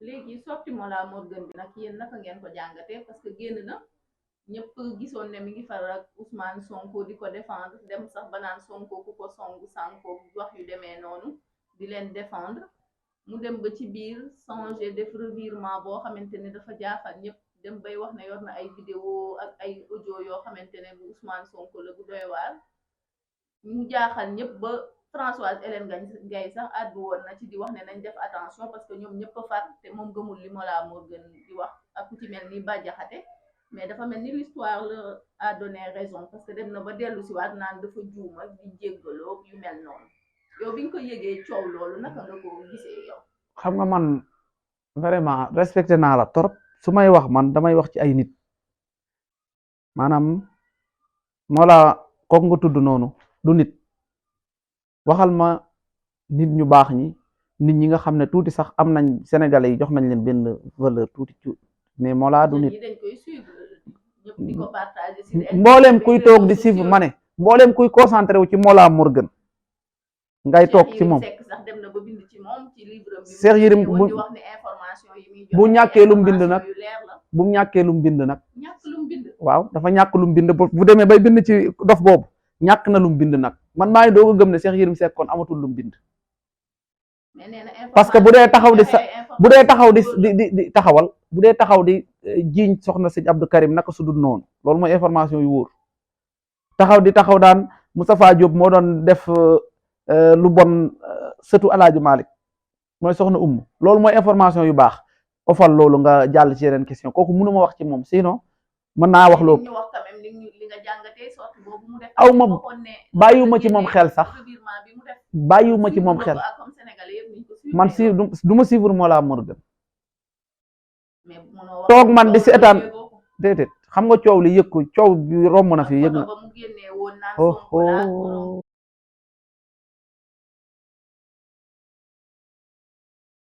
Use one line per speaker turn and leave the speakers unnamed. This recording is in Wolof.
léegi sorti Mollah Morgun bi nag yéen naka ngeen ko jàngatee parce que génn na ñëpp gisoon ne mi ngi faral ak Ousmane Sonko di ko défendre dem sax ba naan Sonko ku ko songu Sanko wax yu demee noonu di leen défendre mu dem ba ci biir changer def revirement boo xamante ne dafa jaaxal ñëpp dem bay wax ne yor na ay vidéo ak ay audio yoo xamante ne bu Ousmane Sonko la bu doy waar mu jaaxal ñëpp ba Françoise Hélène Gaye sax àddu woon na ci di wax ne nañ def attention parce que ñoom ñëpp a far te moom gëmul li Mollah Morgun di wax ak ku ci mel ni Bah Diakhaté mais dafa mel ni l'histoire la a donné raison parce que dem na ba dellu si waat naan dafa juum ak di jéggaloo yu mel noonu yow bi nga ko yëgee coow loolu naka nga ko gisee yow.
xam nga man vraiment respecté naa la trop su may wax man damay wax ci ay nit maanaam Mollah kook nga tudd noonu du nit waxal ma nit ñu baax ñi nit ñi nga xam ne tuuti sax am nañ sénégalais yi jox nañ leen benn valeur tuuti mais Mollah du nit mbooleem kuy toog di suivre ma ne mbooleem kuy concentré wu ci Mollah Morgun ngay toog ci moom Cheikh Yérim bu ñàkkee lu mu bind nag bu ñàkkee lu mu bind nag waaw dafa ñàkk lu mu bind bu demee bay bind ci dof boobu ñàkk na lu mu bind nag man maa ngi doog a gëm ne Cheikh Yérim Seck kon amatul lu mu bind parce que bu dee taxaw di sa bu dee taxaw di taxawal bu dee taxaw di jiiñ soxna sëñ Abdou Karim naka su dul noonu loolu mooy information yu wóor taxaw daan Moustapha Diop moo doon def lu bon sëtu Alaaji Malick mooy soxna loolu mooy information yu baax ofal loolu nga jàll ci yeneen question kooku mënuma wax ci moom sinon mën naa wax loolu aw ma bàyyiwuma ci moom xel sax bàyyiwuma ci moom xel man si du ma suivre Mollah Morgun toog man di seetaan déedéet xam nga coow li yëg ko coow bi romb na fi yëg na